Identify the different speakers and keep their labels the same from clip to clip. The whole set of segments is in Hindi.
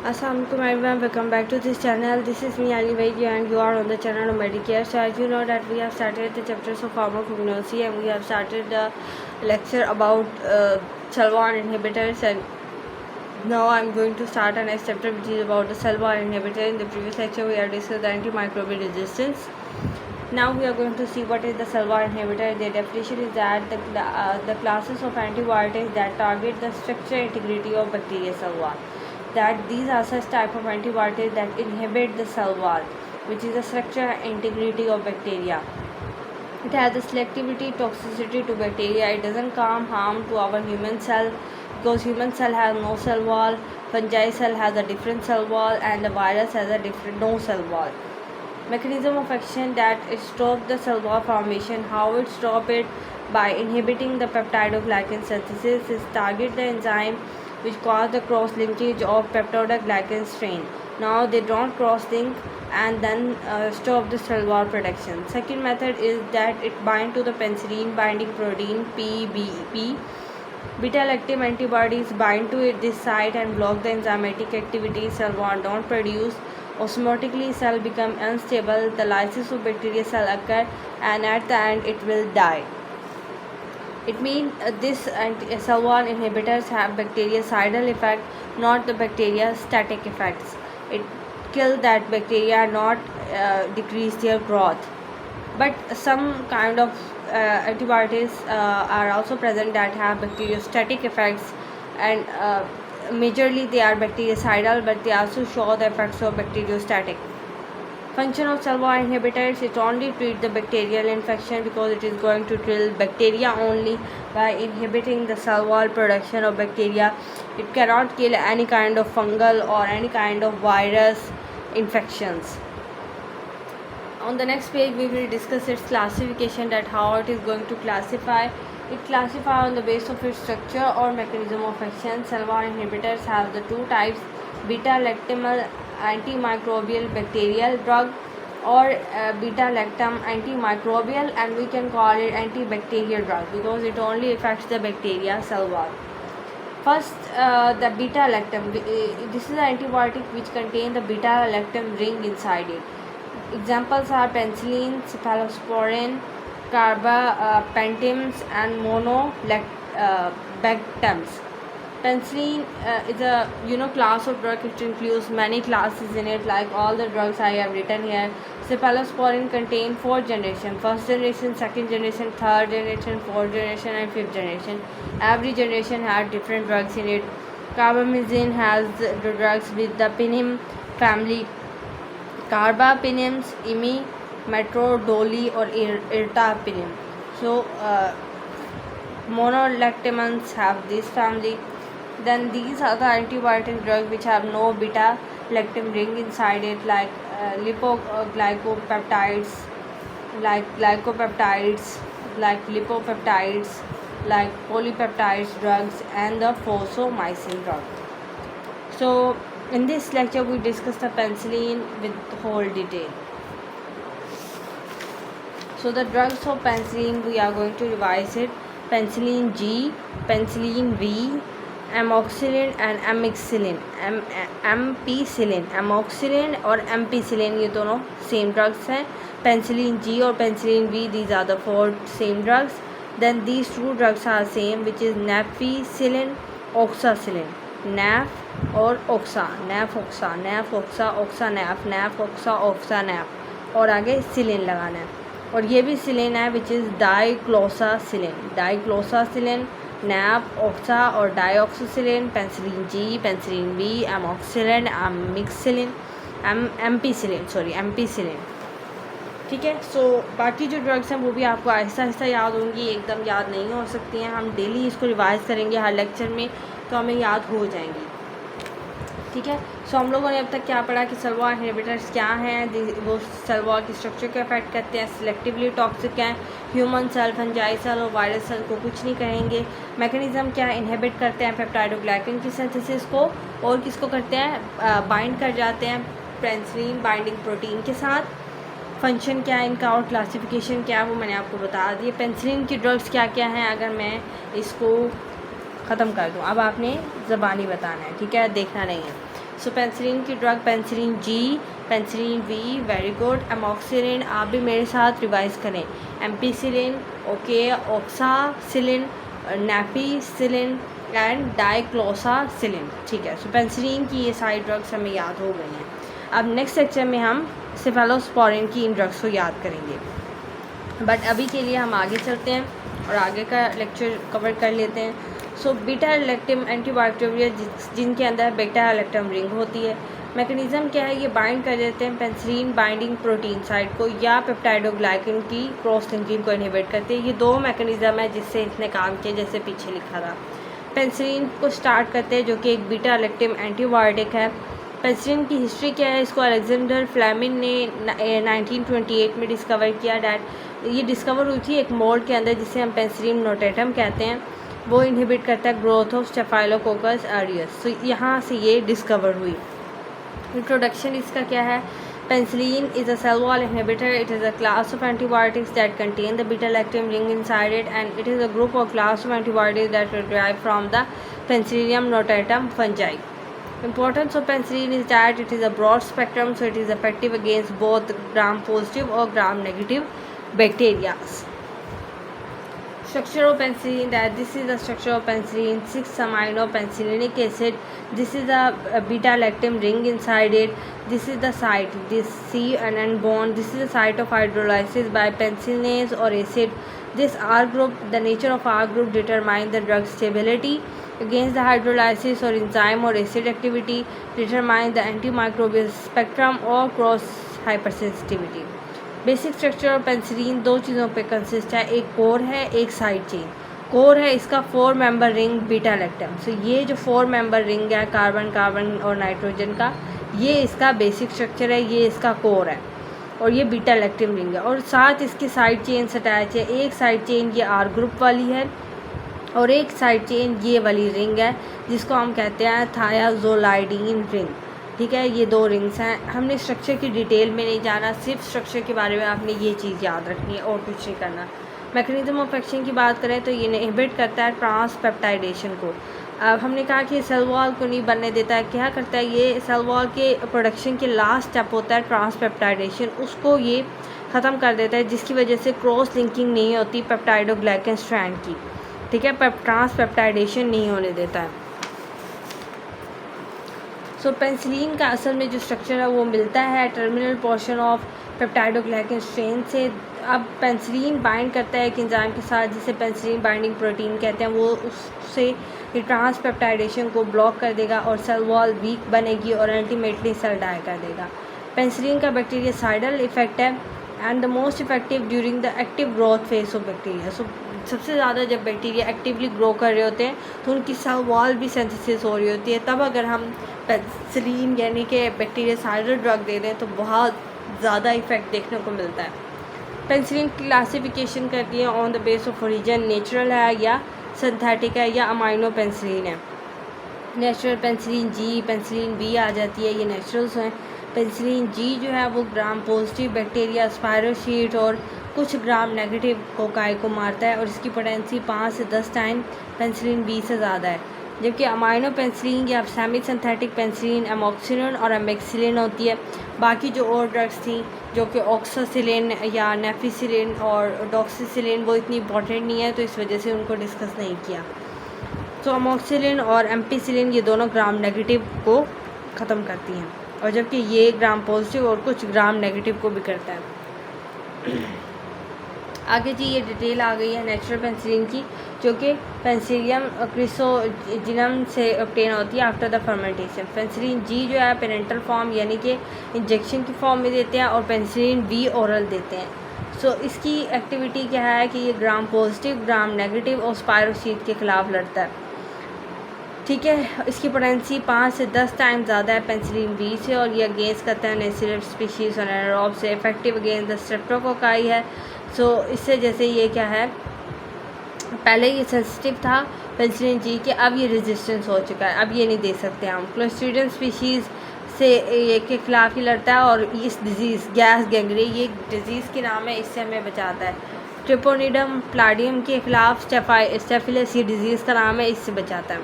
Speaker 1: Assalamualaikum everyone, welcome back to this channel. This is me Ali Vaidya and you are on the channel of Medicare. So as you know that we have started the chapters of pharmacognosy and we have started the lecture about SALV1 inhibitors, and now I am going to start a next chapter which is about the SALV1 inhibitor. In the previous lecture we have discussed the antimicrobial resistance. Now we are going to see what is the SALV1 inhibitor. The definition is that the classes of antibiotics that target the structural integrity of bacteria SALV1. That these are such type of antibiotics that inhibit the cell wall, which is the structural integrity of bacteria. It has the selectivity, toxicity to bacteria. It doesn't cause harm to our human cell because human cell has no cell wall, fungi cell has a different cell wall, and the virus has a different no cell wall. Mechanism of action, that it stops the cell wall formation. How it stop it? By inhibiting the peptidoglycan synthesis. It target the enzyme which cause the cross linkage of peptidoglycan strain. Now they don't cross link and then stop the cell wall production. Second method is that it bind to the penicillin binding protein PBP. Beta-lactam antibodies bind to this site and block the enzymatic activity. Cell wall don't produce. Osmotically cell become unstable. The lysis of bacteria cell occur and at the end it will die. It means this SALV1 inhibitors have bactericidal effect, not the bacteria static effects. It kills that bacteria, not decrease their growth. But some kind of antibiotics are also present that have bacteriostatic effects, and majorly they are bactericidal, but they also show the effects of bacteriostatic. Function of SALV1 inhibitors, it only treat the bacterial infection because it is going to kill bacteria only by inhibiting the cell wall production of bacteria. It cannot kill any kind of fungal or any kind of virus infections. On the next page we will discuss its classification, that how it is going to classify. It classifies on the basis of its structure or mechanism of action. SALV1 inhibitors have the two types: beta-lactam antimicrobial bacterial drug or beta-lactam antimicrobial, and we can call it antibacterial drug because it only affects the bacteria cell wall. First, the beta-lactam. This is an antibiotic which contains the beta-lactam ring inside it. Examples are penicillin, cephalosporin, carbapentins, and monolactams. Penicillin is a class of drug. It includes many classes in it, like all the drugs I have written here. Cephalosporin contain 4 generations: first generation, second generation, third generation, fourth generation, and fifth generation. Every generation has different drugs in it. Carbamazine has the drugs with the pinim family: carbapinims, imi, metrodoli, or irtapinim. So monolactamans have this family. Then these are the antibiotic drugs which have no beta-lactam ring inside it, like lipoglycopeptides, like glycopeptides, like lipopeptides, like polypeptides drugs, and the fosomycin drug. So in this lecture we discuss the penicillin with whole detail. So the drugs of penicillin, we are going to revise it: penicillin G, penicillin V, amoxicillin and ampicillin. ampicillin, amoxicillin और ampicillin, ये दोनों सेम ड्रग्स हैं. penicillin G और penicillin V, these are the 4 same drugs. Then these 2 drugs are same, which is nafcillin, oxacillin. naf और oxa, naf oxa, naf oxa, oxa naf, naf oxa, oxa naf, और आगे सिलिन लगाना है. और ये भी सिलिन है, विच इज़ डाइक्लोसासिलिन. डाइक्लोसासिलिन, नैप, ऑक्सा और डाइऑक्सीसिलिन, penicillin G, penicillin B, amoxicillin, एमिक्सिलिन, एम्पीसिलिन. ठीक है. सो बाकी जो ड्रग्स हैं वो भी आपको आहिस्ता आहिस्ता याद होंगी, एकदम याद नहीं हो सकती हैं. हम डेली इसको रिवाइज करेंगे हर लेक्चर में, तो हमें याद हो जाएंगी. ठीक है. सो हम लोगों ने अब तक क्या पढ़ा कि SALV1 इनहिबिटर्स क्या हैं, वो सेल वॉल की स्ट्रक्चर को अफेक्ट करते हैं, सिलेक्टिवली टॉक्सिक हैं, ह्यूमन सेल, फंजाई सेल और वायरस सेल को कुछ नहीं करेंगे. मैकेनिज्म क्या है, इनहिबिट करते हैं पेप्टाइडोग्लाइकन की सिंथेसिस को, और किसको करते हैं, बाइंड कर जाते हैं पेनिसिलिन बाइंडिंग प्रोटीन के साथ. फंक्शन क्या है इनका और क्लासिफिकेशन क्या है वो मैंने आपको बता दी. पेनिसिलिन की ड्रग्स क्या क्या हैं, अगर मैं इसको ख़त्म कर दूँ, अब आपने ज़बानी बताना है. ठीक है, देखना नहीं है. सो पेंसिलिन की drug penicillin G, penicillin V, very good. Amoxicillin आप भी मेरे साथ रिवाइज करें, ampicillin, okay, oxacillin, nafcillin and dicloxacillin. ठीक है, सो पेंसिलिन की ये सारी ड्रग्स हमें याद हो गई हैं। अब नेक्स्ट लेक्चर में हम सेफेलोस्पोरिन की इन ड्रग्स को याद करेंगे, बट अभी के लिए हम आगे चलते हैं और आगे का लेक्चर कवर कर लेते हैं। सो बीटा इलेक्टिव एंटीबैक्टीरियल जिनके अंदर बीटा इलेक्ट्रम रिंग होती है, मैकेनिज़्म क्या है, ये बाइंड कर देते हैं पेंसिलिन बाइंडिंग प्रोटीन साइट को या पेप्टाइडोग्लाइकन की क्रॉस लिंकिंग को इनहिबिट करते हैं। ये दो मैकेनिज़्म है जिससे इसने काम किया, जैसे पीछे लिखा था। पेंसिलिन को स्टार्ट करते हैं जो कि एक बीटा इलेक्टिव एंटीबायोटिक है। पेंसिलिन की हिस्ट्री क्या है, इसको अलेक्जेंडर फ्लेमिंग ने 1928 में डिस्कवर किया। डैट ये डिस्कवर हुई थी एक मोल्ड के अंदर जिसे हम पेंसिलिन नोटेटम कहते हैं। वो इनहिबिट करता है ग्रोथ ऑफ स्टेफाइलोकोकस ऑरियस। तो यहाँ से ये डिस्कवर हुई। इंट्रोडक्शन इसका क्या है, penicillin is a cell wall inhibitor. It is a class of antibiotics that contain the beta-lactam ring inside it, and it is a group or class of antibiotics that are derived from the Penicillium notatum fungi. Importance of penicillin is that it is a broad spectrum, so it is effective against both gram-positive or gram-negative bacteria. Structure of penicillin, that this is the structure of penicillin, 6-amino penicillinic acid. This is a beta-lactam ring inside it. This is the site, this C and N bond. This is the site of hydrolysis by penicillinase or acid. This R group, the nature of R group determines the drug stability against the hydrolysis or enzyme or acid activity, determines the antimicrobial spectrum or cross hypersensitivity. Basic structure of penicillin दो चीज़ों पे कंसिस्ट है, एक कोर है एक साइड चेन। कोर है इसका 4 मेंबर रिंग बीटा लैक्टम। सो ये जो 4 मेंबर रिंग है कार्बन कार्बन और नाइट्रोजन का, ये इसका बेसिक स्ट्रक्चर है, ये इसका कोर है और ये बीटा लैक्टम रिंग है। और साथ इसकी साइड चेन्स अटैच है। एक साइड चेन ये आर ग्रुप वाली है और एक साइड चेन ये वाली रिंग है जिसको हम कहते हैं थायाजोलाइडीन रिंग। ठीक है, ये 2 रिंग्स हैं। हमने स्ट्रक्चर की डिटेल में नहीं जाना, सिर्फ स्ट्रक्चर के बारे में आपने ये चीज़ याद रखनी है और कुछ नहीं करना। मैकेनिज्म ऑफ एक्शन की बात करें तो ये इनहिबिट करता है ट्रांसपेप्टाइडेशन को। अब हमने कहा कि सेल वॉल को नहीं बनने देता है, क्या करता है ये सेल वॉल के प्रोडक्शन के लास्ट स्टेप होता है ट्रांसपेप्टाइडेशन, उसको ये ख़त्म कर देता है जिसकी वजह से क्रॉस लिंकिंग नहीं होती पेप्टाइडोग्लाइकन स्ट्रैंड की। ठीक है, ट्रांसपेप्टाइडेशन नहीं होने देता है। सो पेंसिलिन का असल में जो स्ट्रक्चर है वो मिलता है terminal portion of peptidoglycan strain से। अब पेंसिलिन बाइंड करता है एक एंजाइम के साथ जिसे पेंसिलिन बाइंडिंग प्रोटीन कहते हैं, वो उससे ये ट्रांसपेप्टाइडेशन को ब्लॉक कर देगा और सेल वॉल वीक बनेगी और अल्टीमेटली सेल डाई कर देगा। पेंसिलिन का बैक्टीरियासाइडल इफेक्ट है and the most effective during the active growth phase of bacteria. So सबसे ज़्यादा जब बैक्टीरिया एक्टिवली ग्रो कर रहे होते हैं तो उनकी सेल वॉल भी सिंथेसिस हो रही होती है, तब अगर हम पेंसिलिन यानी कि बैक्टीरियासाइडल ड्रग दे दें तो बहुत ज़्यादा इफेक्ट देखने को मिलता है। पेंसिलिन क्लासिफिकेशन करती है on the base of origin, natural है या सिंथेटिक है या अमाइनो पेंसिलिन है। Natural penicillin G, penicillin B आ जाती है, ये नेचुरल्स हैं। पेंसिलिन जी जो है वो ग्राम पॉजिटिव बैक्टीरिया, स्पायरोशीट और कुछ ग्राम नेगेटिव कोकाई को मारता है और इसकी पोटेंसी 5 से 10 टाइम पेंसिलिन बी से ज़्यादा है। जबकि अमाइनो पेंसिलिन या सेमी सिंथेटिक पेंसिलिन एमॉक्सिलिन और एमेक्सिलिन होती है। बाकी जो और ड्रग्स थी जो कि ऑक्सासिलिन या नेफिसिलिन और डॉक्सीसिलिन वो इतनी इंपॉर्टेंट नहीं है, तो इस वजह से उनको डिस्कस नहीं किया। तो अमॉक्सिलिन और एम्पीसिलिन ये दोनों ग्राम नेगेटिव को ख़त्म करती हैं और जबकि ये ग्राम पॉजिटिव और कुछ ग्राम नेगेटिव को भी करता है। आगे जी ये डिटेल आ गई है नेचुरल पेंसिलिन की, जो कि पेंसिलियम क्रिसोजिनम से ऑब्टेन होती है आफ्टर द फर्मेंटेशन। पेंसिलिन जी जो है पेरेंटल फॉर्म यानी कि इंजेक्शन की फॉर्म में देते हैं और पेंसिलिन बी ओरल देते हैं। सो इसकी एक्टिविटी क्या है कि ये ग्राम पॉजिटिव, ग्राम नेगेटिव और स्पायरोशीट के खिलाफ लड़ता है। ठीक है, इसकी पोटेंसी 5 से 10 टाइम ज़्यादा है पेंसिलिन बी से और ये अगेंस्ट करता है नेसिलेट स्पीशीज़ और एनारोब से। इफेक्टिव अगेंस्ट द स्ट्रेप्टोकोकाई है। सो इससे जैसे ये क्या है, पहले ये सेंसिटिव था पेंसिलिन जी के, अब ये रेजिस्टेंस हो चुका है, अब ये नहीं दे सकते हम। क्लोस्ट्रीडियम स्पीशीज़ से ये के खिलाफ ही लड़ता है और इस डिज़ीज़ गैस गैंग्री ये डिज़ीज़ के नाम है, इससे हमें बचाता है। ट्रिपोनिडम प्लाडियम के खिलाफ स्टेफिलस ये डिज़ीज़ का नाम है, इससे बचाता है।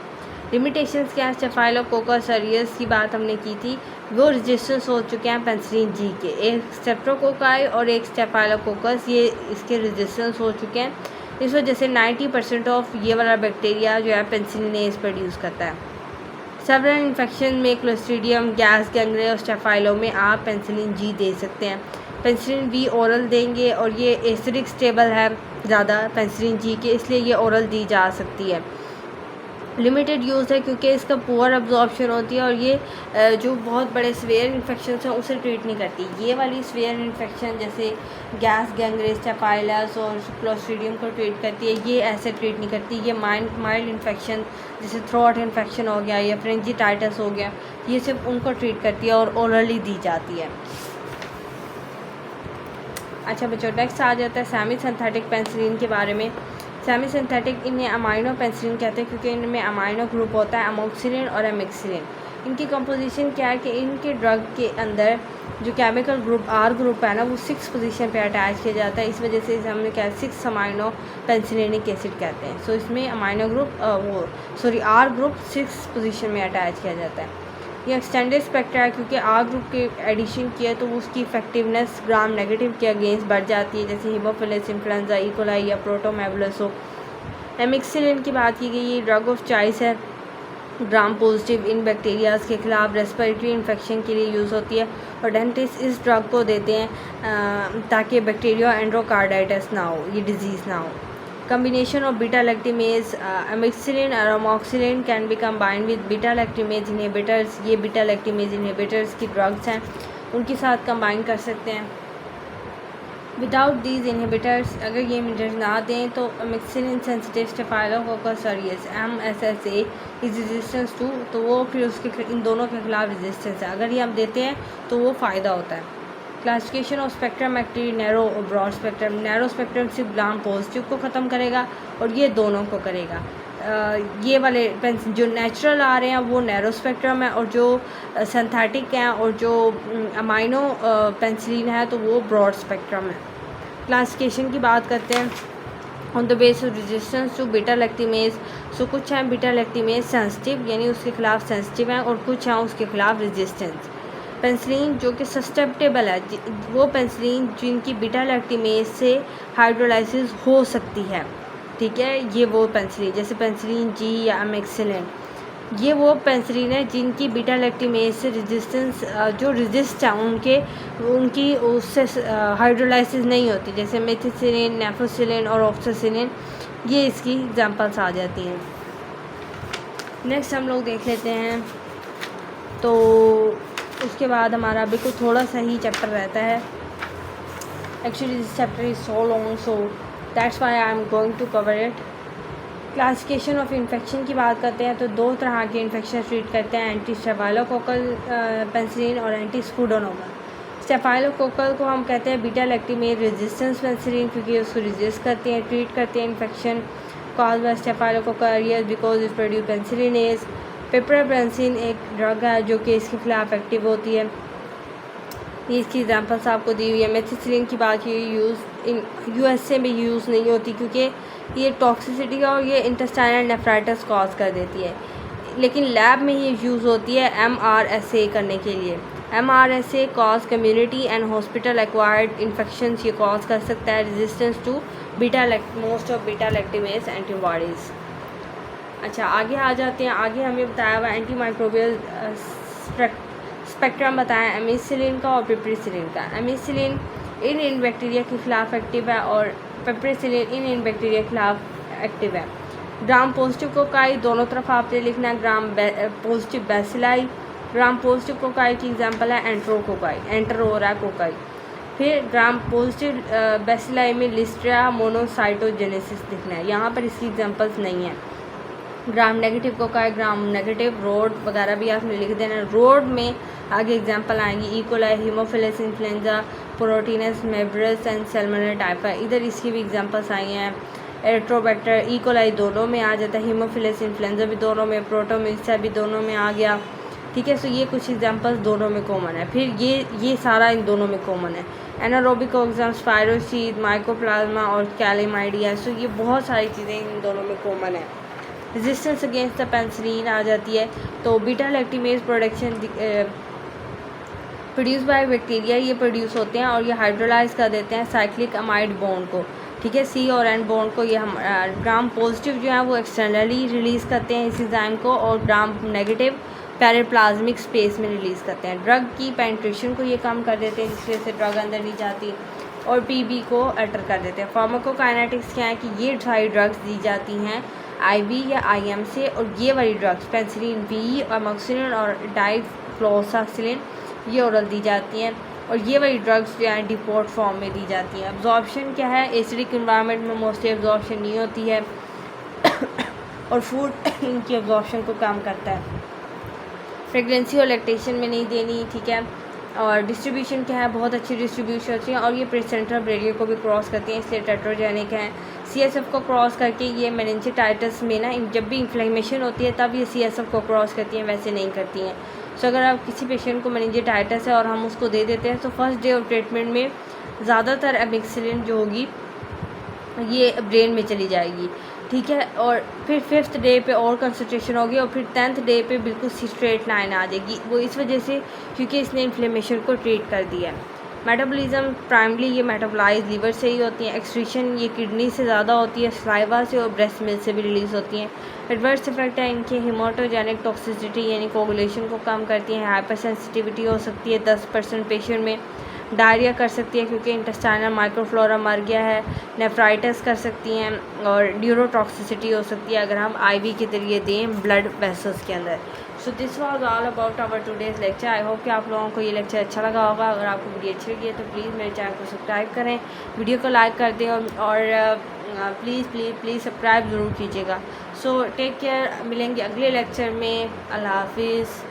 Speaker 1: लिमिटेशंस क्या है, स्टेफाइलोकोकस ऑरियस की बात हमने की थी, वो रजिस्टेंस हो चुके हैं पेनिसिलिन जी के। एक स्ट्रेप्टोकोकाई और एक स्टेफाइलोकोकस, ये इसके रजिस्टेंस हो चुके हैं। इस वजह से 90% ऑफ ये वाला बैक्टीरिया जो है पेनिसिलिनेज प्रोड्यूस करता है। सेवरल इन्फेक्शन में क्लोस्ट्रीडियम, गैस गैंग्रे और स्टेफाइलो में आप पेनिसिलिन जी दे सकते हैं। पेनिसिलिन वी ओरल देंगे और ये एसिडिक स्टेबल है ज़्यादा पेनिसिलिन जी के, इसलिए ये ओरल दी जा सकती है। लिमिटेड यूज़ है क्योंकि इसका पुअर अब्जॉर्प्शन होती है और ये जो बहुत बड़े स्वेयर इन्फेक्शन हैं उसे ट्रीट नहीं करती। ये वाली स्वेयर इन्फेक्शन जैसे गैस गैंग्रे, स्टेफाइलस और क्लोस्ट्रीडियम को ट्रीट करती है, ये ऐसे ट्रीट नहीं करती। ये माइल्ड इन्फेक्शन जैसे थ्रोट इन्फेक्शन हो गया या फ्रेंजिटाइटिस हो गया, ये सिर्फ उनको ट्रीट करती है और ओरली दी जाती है। अच्छा बच्चों, नेक्स्ट आ जाता है सेमी सिंथेटिक पेनिसिलिन के बारे में। सेमी सिंथेटिक इन्हें अमाइनो पेनिसिलिन कहते हैं क्योंकि इनमें अमाइनो ग्रुप होता है, अमोक्सिलिन और एमिक्सिलिन। इनकी कंपोजिशन क्या है कि इनके ड्रग के अंदर जो केमिकल ग्रुप आर ग्रुप है ना, वो 6 पोजीशन पे अटैच किया जाता है। इस वजह से इसे हमने क्या 6 अमाइनो पेनिसिलिनिक एसिड कहते हैं। सो इसमें amino group R group 6 position में अटैच किया जाता है। ये एक्सटेंडेड स्पेक्ट्रा है क्योंकि आर ग्रुप के एडिशन किया तो उसकी इफेक्टिवनेस ग्राम नेगेटिव के अगेंस्ट बढ़ जाती है, जैसे हीमोफिलस इन्फ्लुएंजा, ई कोलाई या प्रोटोमेबुलस हो। एमिक्सिलिन की बात की गई, ये ड्रग ऑफ चॉइस है, ग्राम पॉजिटिव इन बैक्टीरियाज के खिलाफ रेस्पिरेटरी इन्फेक्शन के लिए यूज़ होती है और डेंटिस्ट इस ड्रग को देते हैं ताकि बैक्टीरिया एंड्रोकार्डाइटिस ना हो, ये डिजीज़ ना हो। Combination of beta lactamase, amoxicillin or amoxicillin can be combined with beta lactamase inhibitors। ये beta lactamase inhibitors की ड्रग्स हैं, उनके साथ कंबाइन कर सकते हैं। विदाउट दीज इनहिबिटर्स, अगर ये इनहिबिटर्स ना दें तो amoxicillin sensitive Staphylococcus aureus MSSA is resistance to, तो वो फिर उसके इन दोनों के खिलाफ रेजिस्टेंस है। अगर ये हम देते हैं तो वो फ़ायदा होता है। Classification of spectrum active, narrow और ब्रॉड स्पेक्ट्रम। नैरो स्पेक्ट्रम सिर्फ ग्राम पॉजिटिव को ख़त्म करेगा और ये दोनों को करेगा। ये वाले जो नेचुरल आ रहे हैं वो नैरो स्पेक्ट्रम है और जो सिंथेटिक हैं और जो अमाइनो पेनिसिलिन है तो वो ब्रॉड स्पेक्ट्रम है। क्लासिफिकेशन की बात करते हैं on the base of resistance to beta lactamase. So कुछ हैं बीटा लैक्टिमेज सेंसिटिव यानी उसके खिलाफ सेंसिटिव हैं और कुछ हैं उसके खिलाफ रेजिस्टेंस। पेनिसिलिन जो कि सस्टेप्टेबल है, वो पेनिसिलिन जिनकी बीटा लैक्टिमेज से हाइड्रोलाइसिस हो सकती है, ठीक है, ये वो पेनिसिलिन जैसे पेनिसिलिन जी या अमेक्सिलिन, ये वो पेनिसिलिन है जिनकी बीटा लैक्टिमेज से रेजिस्टेंस जो रेजिस्ट है उनकी उससे हाइड्रोलाइसिस नहीं होती, जैसे मेथिसिलिन, नेफोसिलिन और ऑक्सीसिलिन, ये इसकी एग्जांपल्स आ जाती हैं। नेक्स्ट हम लोग देख लेते हैं, तो उसके बाद हमारा बिल्कुल थोड़ा सा ही चैप्टर रहता है। Actually this chapter is so long, so that's why I am going to cover it. Classification of infection की बात करते हैं तो 2 तरह के इन्फेक्शन ट्रीट करते हैं, एंटी स्टेफाइलोकोकल पेनिसिलिन और एंटी स्कूडोनोमल। स्टेफाइलोकोकल को हम कहते हैं बीटा लैक्टिमेज रेजिस्टेंस पेनिसिलिन क्योंकि उसको रेजिस्ट करते हैं, ट्रीट करते हैं infection cause by staphylococcal aureus because it produce penicillinase. Piperacillin एक ड्रग है जो कि इसके खिलाफ एक्टिव होती है, ये इसकी एग्जांपल्स आपको दी हुई है। मेथिसिलिन की बात की यूज़ इन USA में यूज़ नहीं होती क्योंकि ये टॉक्सिसिटी है और ये इंटेस्टाइनल नेफ्राइटिस कॉज कर देती है, लेकिन लैब में ये यूज़ होती है MRSA करने के लिए। MRSA cause community and hospital acquired infection, ये कॉज कर सकता है resistance to most of beta lactamase antibodies. अच्छा आगे आ जाते हैं, आगे हमें बताया हुआ एंटी माइक्रोबियल स्पेक्ट्रम बताया एमिसिलिन का और पिपरीसिलिन का। एमिसिलिन इन बैक्टीरिया के खिलाफ एक्टिव है और पिपरीसिलिन इन बैक्टीरिया के खिलाफ एक्टिव है। ग्राम पॉजिटिव कोकाई दोनों तरफ आपने लिखना है, gram positive bacilli, gram positive cocci की एग्जांपल है एंट्रोकोकाई, एंटर हो रहा है कोकाई। फिर ग्राम पॉजिटिव बैसिलाई में लिस्ट्रिया मोनोसाइटोजेनेसिस लिखना है, यहाँ पर इसकी एग्जांपल्स नहीं है। Gram negative cocci, gram negative road वगैरह भी आपने लिख देना। रोड में आगे एग्जांपल आएंगी E coli, haemophilus influenza, proteus mirabilis and salmonella typhi, इधर इसकी भी एग्जांपल्स आई हैं। एरिथ्रोबैक्टर, ई कोलाई दोनों में आ जाता है, हीमोफिलस इन्फ्लुएंजा भी दोनों में, प्रोटोमिक्सा भी दोनों में आ गया, ठीक है। सो ये कुछ एग्जांपल्स दोनों में कॉमन है। फिर ये सारा इन दोनों में कॉमन है। एनारोबिक ऑर्गेनिज्म स्पाइरोसीड, माइकोप्लाज्मा और कैलेमाइडिया, सो ये बहुत सारी चीज़ें इन दोनों में कॉमन है। रेजिस्टेंस अगेंस्ट द पेनिसिलिन आ जाती है। तो beta lactamase production produce by bacteria, ये प्रोड्यूस होते हैं और ये हाइड्रोलाइज कर देते हैं साइक्लिक अमाइड बॉन्ड को, ठीक है, सी और एन बॉन्ड को। ये हम ग्राम पॉजिटिव जो है वो एक्सटर्नली रिलीज़ करते हैं इस एंजाइम को, और ग्राम नेगेटिव पेरिप्लाज्मिक स्पेस में रिलीज़ करते हैं। ड्रग की पेनिट्रेशन को ये कम कर देते हैं, जिसकी वजह से ड्रग अंदर नहीं जाती, और पीबी को अल्टर कर देते हैं। फार्माकोकाइनेटिक्स क्या है कि ये सारी ड्रग्स दी जाती हैं आईवी या आईएम से, और ये वाली ड्रग्स पेनिसिलिन बी, अमोक्सिलिन और डाइफ्लोसाक्सिलिन ये ओरल दी जाती हैं, और ये वाली ड्रग्स जो हैं डिपोर्ट फॉर्म में दी जाती हैं। अब्जॉर्प्शन क्या है, एसिडिक इन्वायरमेंट में मोस्टली अब्जॉर्प्शन नहीं होती है और फूड इनकी अब्जॉर्प्शन को कम करता है। प्रेगनेंसी और लैक्टेशन में नहीं देनी, ठीक है। और डिस्ट्रीब्यूशन क्या है, बहुत अच्छी डिस्ट्रीब्यूशन होती है, और ये प्लेसेंटा ब्रेवियर को भी क्रॉस करती हैं, इसलिए टेट्रोजेनिक हैं। सीएसएफ को क्रॉस करके ये मेनिंजाइटिस में ना जब भी इन्फ्लेमेशन होती है तब ये सीएसएफ को क्रॉस करती हैं, वैसे नहीं करती हैं। तो अगर आप किसी पेशेंट को मेनिंजाइटिस है और हम उसको दे देते हैं तो फर्स्ट डे ऑफ ट्रीटमेंट में ज़्यादातर एमिक्सिलिन जो होगी ये ब्रेन में चली जाएगी, ठीक है, और फिर 5th डे पे और कंसंट्रेशन होगी, और फिर 10th डे पे बिल्कुल स्ट्रेट लाइन आ जाएगी। वो इस वजह से क्योंकि इसने इन्फ्लेमेशन को ट्रीट कर दिया है। मेटाबॉलिज्म प्राइमली ये मेटाबोलाइज लीवर से ही होती हैं। एक्सक्रीशन ये किडनी से ज़्यादा होती है, सलाइवा से और ब्रेस्ट मिल्क से भी रिलीज़ होती हैं। एडवर्स इफेक्ट है इनके हिमोटोजेनिक टॉक्सिसिटी यानी कोगुलेशन को कम करती हैं। हाइपर सेंसिटिविटी हो सकती है 10% पेशेंट में। डायरिया कर सकती है क्योंकि इंटेस्टाइनल माइक्रोफ्लोरा मर गया है। नेफ्राइटिस कर सकती हैं, और न्यूरोटॉक्सिसिटी हो सकती है अगर हम आईवी के जरिए दें ब्लड वेसल्स के अंदर। So this was all about our today's lecture. I hope कि आप लोगों को ये लेक्चर अच्छा लगा होगा। अगर आपको वीडियो अच्छी लगी है तो प्लीज़ मेरे चैनल को सब्सक्राइब करें, वीडियो को लाइक कर दें, और प्लीज़ सब्सक्राइब ज़रूर कीजिएगा। सो टेक केयर, मिलेंगे अगले लेक्चर में। अल्लाह हाफिज़।